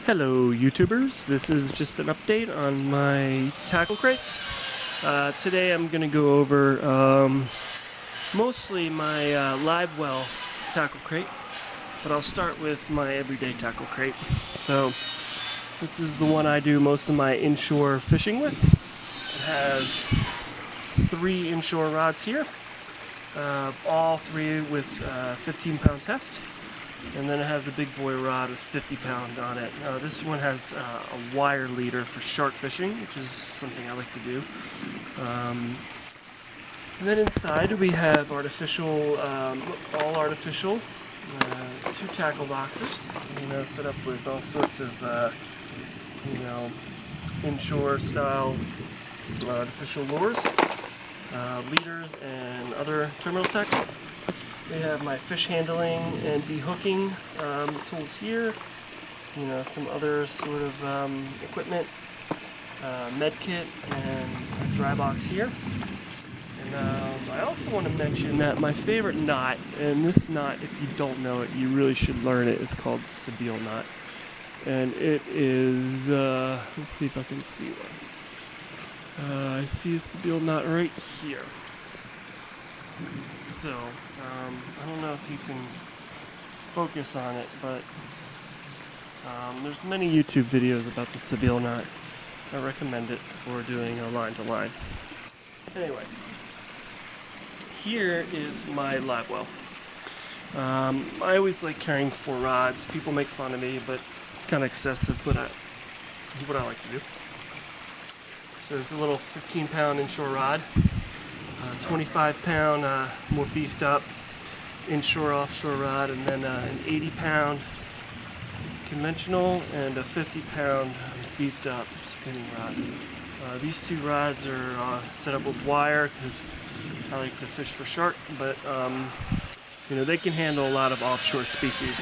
Hello YouTubers, this is just an update on my tackle crates. Today I'm going to go over mostly my live well tackle crate, but I'll start with my everyday tackle crate. So this is the one I do most of my inshore fishing with. It has 3 inshore rods here, all 3 with 15-pound test. And then it has the big boy rod with 50-pound on it. This one has a wire leader for shark fishing, which is something I like to do. And then inside we have artificial, all artificial, 2 tackle boxes, set up with all sorts of, inshore style artificial lures, leaders, and other terminal tackle. We have my fish handling and dehooking tools here, some other sort of equipment, med kit, and a dry box here. And I also want to mention that my favorite knot, and this knot, if you don't know it, you really should learn it, is called Sebile knot. And it is, let's see if I can see one. I see a Sebile knot right here. So, I don't know if you can focus on it, but there's many YouTube videos about the Sebile knot. I recommend it for doing a line-to-line. Anyway, here is my live well. I always like carrying 4 rods. People make fun of me, but it's kind of excessive, but it's what I like to do. So it's a little 15-pound inshore rod. 25-pound, more beefed up inshore offshore rod, and then an 80-pound conventional and a 50-pound beefed up spinning rod. These 2 rods are set up with wire because I like to fish for shark, but they can handle a lot of offshore species.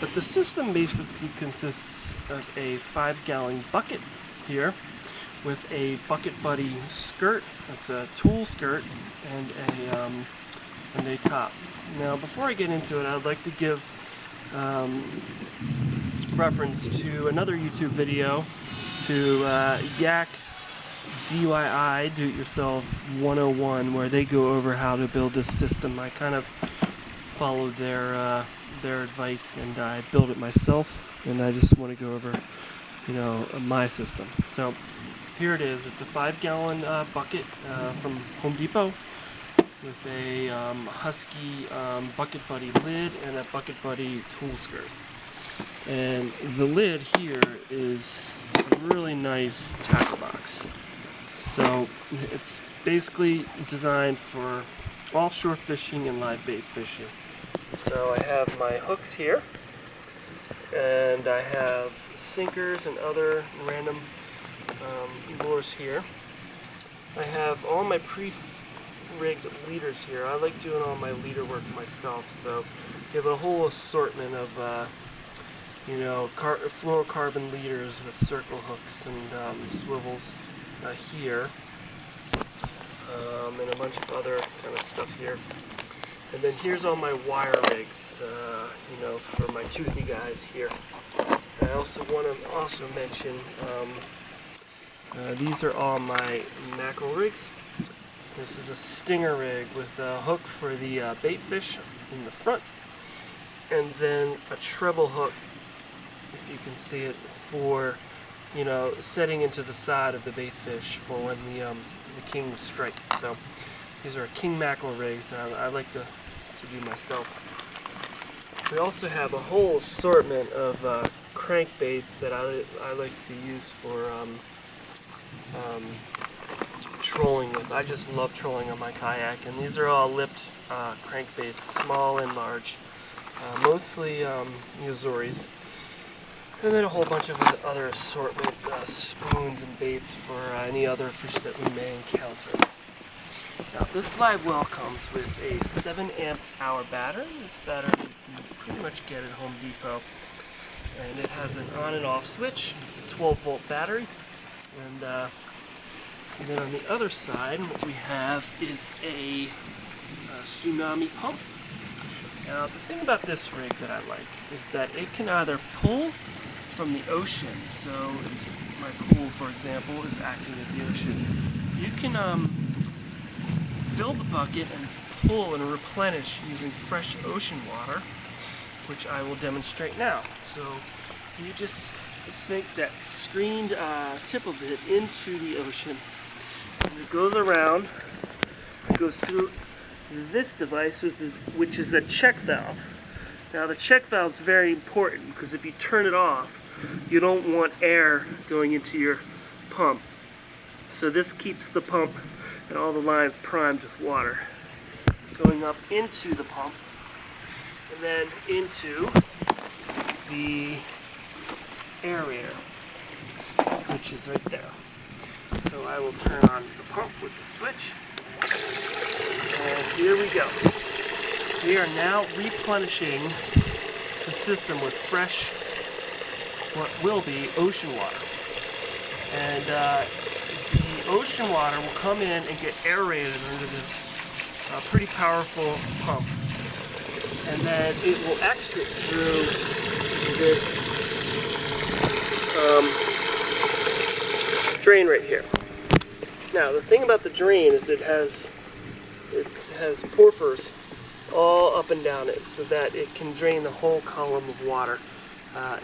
But the system basically consists of a 5-gallon bucket here, with a Bucket Buddy skirt. It's a tool skirt and a top. Now, before I get into it, I'd like to give reference to another YouTube video, to Kayak DIY Do It Yourself 101, where they go over how to build this system. I kind of followed their advice, and I built it myself, and I just want to go over my system. So here it is. It's a 5-gallon bucket from Home Depot with a Husky Bucket Buddy lid and a Bucket Buddy tool skirt. And the lid here is a really nice tackle box. So it's basically designed for offshore fishing and live bait fishing. So I have my hooks here, and I have sinkers and other random lures here. I have all my pre-rigged leaders here. I like doing all my leader work myself, so you have a whole assortment of fluorocarbon leaders with circle hooks and swivels here, and a bunch of other kind of stuff here. And then here's all my wire rigs, for my toothy guys here. I also want to mention these are all my mackerel rigs. This is a stinger rig with a hook for the bait fish in the front, and then a treble hook, if you can see it, for setting into the side of the bait fish for when the kings strike. So these are king mackerel rigs that I like to do myself. We also have a whole assortment of crankbaits that I like to use for trolling with. I just love trolling on my kayak, and these are all lipped crankbaits, small and large, mostly Yozoris, and then a whole bunch of other assortment spoons and baits for any other fish that we may encounter. Now, this live well comes with a 7-amp-hour battery. This battery you can pretty much get at Home Depot, and it has an on and off switch. It's a 12-volt battery, and then on the other side, what we have is a tsunami pump, Now the thing about this rig that I like is that it can either pull from the ocean, so if my pool, for example, is acting as the ocean, you can fill the bucket and pull and replenish using fresh ocean water, which I will demonstrate now. So you just sink that screened tip of it into the ocean, and it goes around, it goes through this device, which is a check valve. Now the check valve is very important because if you turn it off, you don't want air going into your pump. So this keeps the pump and all the lines primed with water. Going up into the pump and then into the aerator, which is right there. So I will turn on the pump with the switch. And here we go. We are now replenishing the system with fresh, what will be ocean water. And the ocean water will come in and get aerated under this pretty powerful pump. And then it will exit through this drain right here. Now the thing about the drain is it has porphyrs all up and down it so that it can drain the whole column of water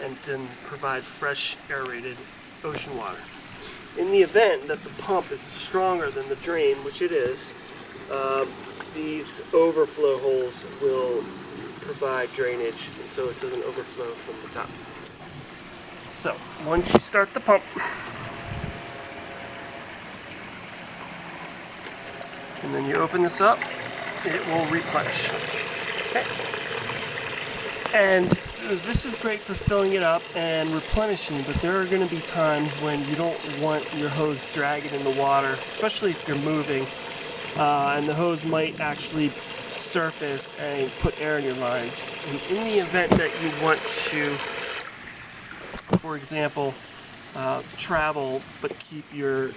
and then provide fresh aerated ocean water. In the event that the pump is stronger than the drain, which it is, these overflow holes will provide drainage so it doesn't overflow from the top. So once you start the pump, and then you open this up, it will replenish. Okay. And this is great for filling it up and replenishing, but there are going to be times when you don't want your hose dragging in the water, especially if you're moving, and the hose might actually surface and put air in your lines. And in the event that you want to, for example, travel but keep your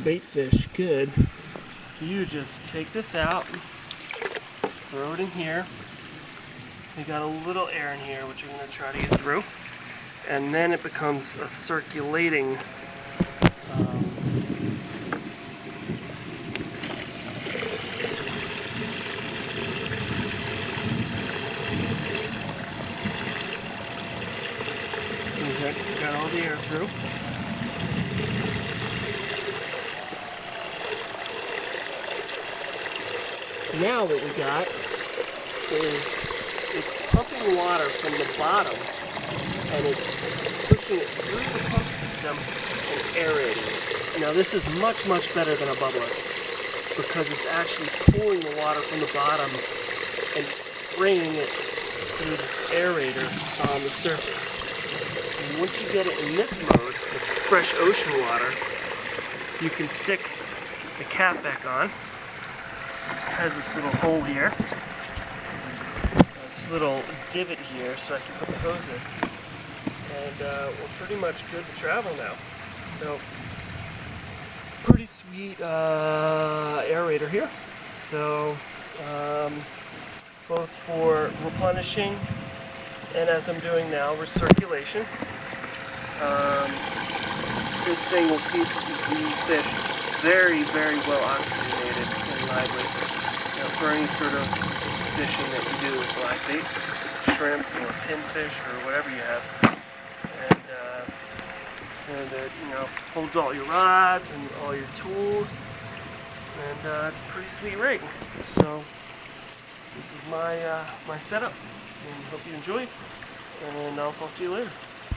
bait fish good, you just take this out, throw it in here. You got a little air in here which you're going to try to get through, and then it becomes a circulating you got all the air through. Now what we got is it's pumping water from the bottom and it's pushing it through the pump system and aerating it. Now this is much better than a bubbler because it's actually pulling the water from the bottom and spraying it through this aerator on the surface. And once you get it in this mode with fresh ocean water, you can stick the cap back on. It has this little hole here, this little divot here so I can put the hose in, and we're pretty much good to travel now. So pretty sweet aerator here. So both for replenishing and, as I'm doing now, recirculation. This thing will keep the fish very well oxygenated and lively, for any sort of fishing that you do with live bait, shrimp or pinfish or whatever you have, and it holds all your rods and all your tools, and it's a pretty sweet rig. So this is my my setup, and hope you enjoy, and I'll talk to you later.